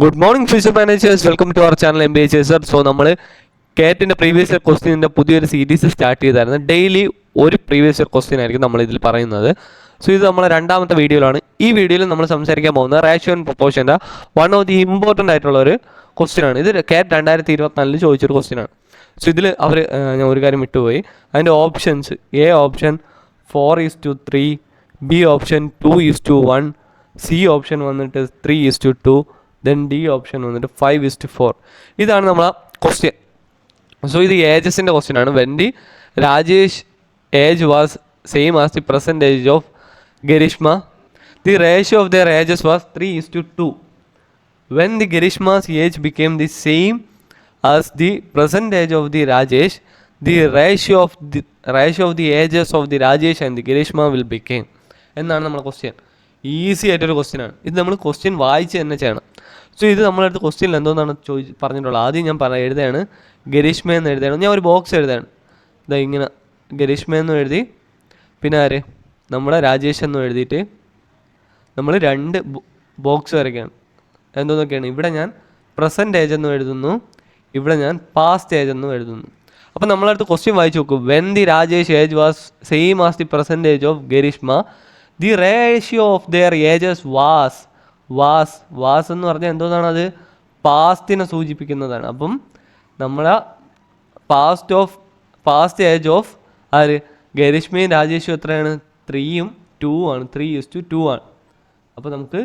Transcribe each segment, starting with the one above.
Good morning, future managers. Welcome to our channel MBA Chaser. So, നമ്മൾ കേറ്റിൻ്റെ previous year ക്വസ്റ്റ്യൻ്റെ പുതിയൊരു series start ചെയ്തായിരുന്നു. Daily ഒരു previous year question ആയിരിക്കും നമ്മൾ ഇതിൽ പറയുന്നത്. സോ ഇത് നമ്മളെ രണ്ടാമത്തെ വീഡിയോയിലാണ്. ഈ വീഡിയോയിൽ നമ്മൾ സംസാരിക്കാൻ പോകുന്നത് റേഷ്യോ ആൻഡ് പ്രൊപ്പോർഷൻ്റെ വൺ ഓഫ് ദി ഇമ്പോർട്ടൻ്റ് ആയിട്ടുള്ള ഒരു ക്വസ്റ്റ്യൻ ആണ്. ഇത് കേറ്റ് 2024 ചോദിച്ചൊരു ക്വസ്റ്റ്യൻ ആണ്. സോ ഇതിൽ ഞാൻ ഒരു കാര്യം വിട്ടുപോയി. അതിൻ്റെ options: A option 4:3, B option 2:1, C option വന്നിട്ട് 3:2, ദെൻ ഡി ഓപ്ഷൻ വന്നിട്ട് 5:4. ഇതാണ് നമ്മളെ ക്വസ്റ്റ്യൻ. സോ ഇത് ഏജസിൻ്റെ ക്വസ്റ്റ്യൻ ആണ്. When the Rajesh age was same as the present age of Garishma, the ratio of their ages was 3:2. When the Garishma's age became the same as the present age of the Rajesh, the ratio of the ages of the Rajesh and the Garishma will become എന്നാണ് നമ്മുടെ question. Easy ആയിട്ടൊരു question ആണ്. ഇത് നമ്മൾ question വായിച്ച് തന്നെ ചെയ്യണം. So ഇത് നമ്മളടുത്ത് ക്വസ്റ്റ്യനിൽ എന്തോന്നാണ് പറഞ്ഞിട്ടുള്ളത്. ആദ്യം ഞാൻ എഴുതുകയാണ് ഗരിഷ്മ എന്ന് എഴുതുകയാണ്. ഞാൻ ഒരു ബോക്സ് എഴുതുകയാണ്. ഇതാ ഇങ്ങനെ ഗരിഷ്മ എന്നും എഴുതി, പിന്നെ ആര് നമ്മുടെ രാജേഷ് എന്നും എഴുതിയിട്ട് നമ്മൾ രണ്ട് ബോക്സ് വരയ്ക്കുകയാണ്. എന്തോന്നൊക്കെയാണ്, ഇവിടെ ഞാൻ പ്രസൻറ്റ് ഏജ് എന്നും എഴുതുന്നു, ഇവിടെ ഞാൻ പാസ്റ്റ് ഏജ് എന്നും എഴുതുന്നു. അപ്പോൾ നമ്മളടുത്ത് ക്വസ്റ്റ്യൻ വായിച്ച് നോക്കും. When the Rajesh age was same as the present age of Garishma, the ratio of their ages was എന്ന് പറഞ്ഞാൽ എന്തോന്നാണ്, അത് പാസ്റ്റിനെ സൂചിപ്പിക്കുന്നതാണ്. അപ്പം നമ്മളെ പാസ്റ്റ് ഏജ് ഓഫ് ആര് ഗരിഷ്മയും രാജേഷും എത്രയാണ്? 3ഉം 2 ആണ്. 3:2 ആണ്. അപ്പോൾ നമുക്ക്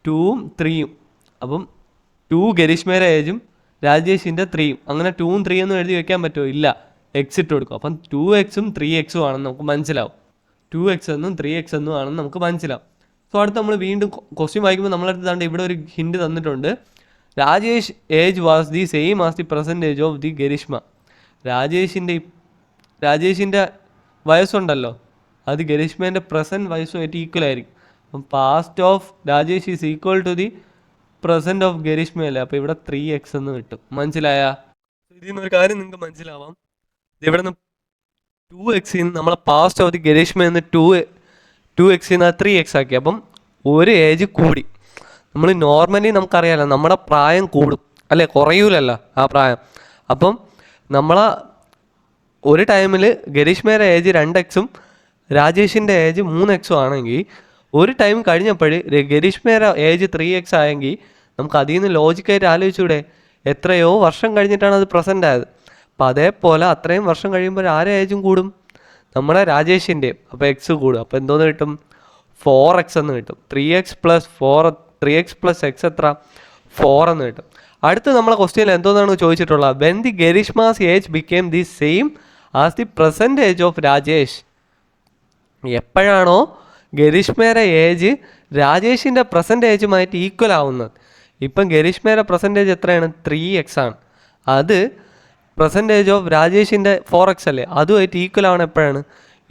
2ഉം 3ഉം, അപ്പം 2 ഗരിഷ്മയുടെ ഏജും രാജേഷിൻ്റെ 3ഉം, അങ്ങനെ 2ഉം 3 ഒന്നും എഴുതി വെക്കാൻ പറ്റുമോ? ഇല്ല, എക്സ് ഇട്ട് കൊടുക്കും. അപ്പം 2xഉം 3xഉം ആണെന്ന് നമുക്ക് മനസ്സിലാവും. 2x എന്നും 3x എന്നും ആണെന്ന് നമുക്ക് മനസ്സിലാവും. സോ അടുത്ത് നമ്മൾ വീണ്ടും ക്വസ്റ്റ്യൻ വായിക്കുമ്പോൾ നമ്മളടുത്ത് താണ്ട് ഇവിടെ ഒരു ഹിൻഡ് തന്നിട്ടുണ്ട്. Rajesh age was the same as the present age of the Garishma. രാജേഷിൻ്റെ വയസ്സുണ്ടല്ലോ, അത് ഗരിഷ്മേൻ്റെ പ്രസൻറ്റ് വയസ്സുമായിട്ട് ഈക്വൽ ആയിരിക്കും. അപ്പം past of Rajesh is equal to the present of Garishma അല്ലേ. അപ്പോൾ ഇവിടെ 3x എന്ന് കിട്ടും. മനസ്സിലായ? ഇതിൽ നിന്നൊരു കാര്യം നിങ്ങൾക്ക് മനസ്സിലാവാം. ഇവിടെ നിന്ന് 2x നമ്മളെ പാസ്റ്റ് ഓഫ് ദി ഗരിഷ്മ എന്ന് 2x 3x ആക്കി. അപ്പം ഒരു ഏജ് കൂടി. നമ്മൾ നോർമലി നമുക്കറിയാമല്ലോ, നമ്മുടെ പ്രായം കൂടും അല്ലേ, കുറയൂലല്ലോ ആ പ്രായം. അപ്പം നമ്മളെ ഒരു ടൈമിൽ ഗരിഷ്മയുടെ ഏജ് 2xഉം രാജേഷിൻ്റെ ഏജ് 3xഉം ആണെങ്കിൽ, ഒരു ടൈം കഴിഞ്ഞപ്പോൾ ഗരിഷ്മയുടെ ഏജ് 3x ആയെങ്കിൽ നമുക്ക് അതിൽ നിന്ന് ലോജിക്കായിട്ട് ആലോചിച്ചൂടെ, എത്രയോ വർഷം കഴിഞ്ഞിട്ടാണ് അത് പ്രസൻ്റ് ആയത്. അപ്പം അതേപോലെ അത്രയും വർഷം കഴിയുമ്പോൾ ആരെ ഏജും കൂടും? നമ്മുടെ രാജേഷിൻ്റെ. അപ്പോൾ എക്സ് കൂടും. അപ്പോൾ എന്തോന്ന് കിട്ടും? 4x എന്ന് കിട്ടും. 3x + x എത്ര? 4 എന്ന് കിട്ടും. അടുത്ത് നമ്മളെ ക്വസ്റ്റ്യനിൽ എന്തോന്നാണ് ചോദിച്ചിട്ടുള്ളത്? When the Garishma's age became the same as the present age of Rajesh. എപ്പോഴാണോ ഗരിഷ്മയുടെ ഏജ് രാജേഷിൻ്റെ പ്രസൻറ്റ് ഏജുമായിട്ട് ഈക്വൽ ആവുന്നത്. ഇപ്പം ഗരിഷ്മയുടെ പ്രസൻറ്റ് ഏജ് എത്രയാണ്? 3x ആണ്. അത് പ്രസൻറ്റ് ഏജ് ഓഫ് രാജേഷിൻ്റെ 4x അല്ലേ, അതുമായിട്ട് ഈക്വൽ ആവണം. എപ്പോഴാണ്?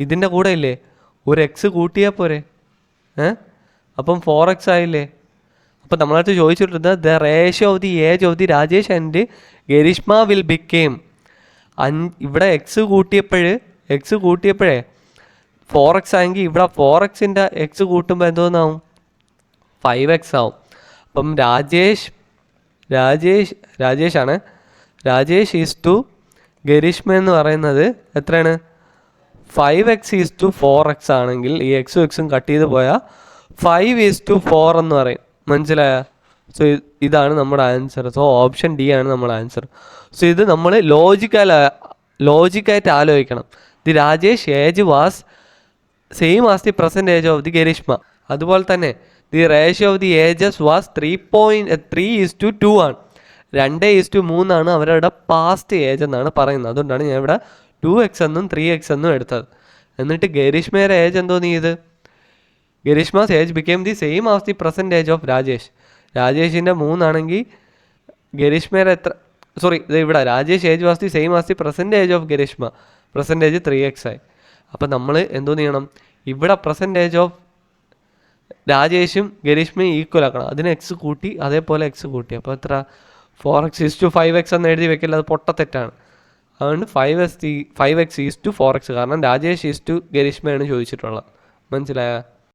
ഇതിൻ്റെ കൂടെ ഇല്ലേ ഒരു എക്സ് കൂട്ടിയാൽ പോരെ. അപ്പം 4x ആയില്ലേ. അപ്പം നമ്മളടുത്ത് ചോദിച്ചിട്ടുണ്ട് the ratio of the age of the Rajesh and Garishma will become. ഇവിടെ എക്സ് കൂട്ടിയപ്പോഴേ 4x ആയെങ്കിൽ ഇവിടെ 4xൻ്റെ എക്സ് കൂട്ടുമ്പോൾ എന്തോന്നാവും? 5x ആവും. അപ്പം രാജേഷാണ്. രാജേഷ് ഈസ് ടു ഗരിഷ്മ എന്ന് പറയുന്നത് എത്രയാണ്? 5x:4x ആണെങ്കിൽ ഈ എക്സും എക്സും കട്ട് ചെയ്ത് പോയാൽ 5:4 എന്ന് പറയും. മനസ്സിലായ? സോ ഇതാണ് നമ്മുടെ ആൻസർ. സോ ഓപ്ഷൻ ഡി ആണ് നമ്മുടെ ആൻസർ. സോ ഇത് നമ്മൾ ലോജിക്കായിട്ട് ആലോചിക്കണം. The Rajesh age was same as the present age of the Garishma. അതുപോലെ തന്നെ the ratio of the ages was 3:2 ആണ്. 2:3 ആണ് അവരുടെ പാസ്റ്റ് ഏജ് എന്നാണ് പറയുന്നത്. അതുകൊണ്ടാണ് ഞാൻ ഇവിടെ 2x എന്നും 3x എന്നും എടുത്തത്. എന്നിട്ട് ഗരിഷ്മയുടെ ഏജ് എന്തോന്ന് ചെയ്ത്? Garishma's age became the same as the present age of Rajesh. രാജേഷിൻ്റെ 3 ആണെങ്കിൽ ഗരിഷ്മയുടെ ഇവിടെ Rajesh age was the same as the present age of Garishma. Present age 3x ആയി. അപ്പം നമ്മൾ എന്തോന്ന് ചെയ്യണം? ഇവിടെ പ്രസൻറ്റ് ഏജ് ഓഫ് രാജേഷും ഗരിഷ്മയും ഈക്വൽ ആക്കണം. അതിന് എക്സ് കൂട്ടി, അതേപോലെ എക്സ് കൂട്ടി. അപ്പോൾ എത്ര? 4x:5x എന്ന് എഴുതി വെക്കില്ല, അത് പൊട്ടത്തെറ്റാണ്. അതുകൊണ്ട് 5x:4x, കാരണം രാജേഷ് ഈസ് ടു ഗരിഷ്മയാണ് ചോദിച്ചിട്ടുള്ളത്. മനസ്സിലായ?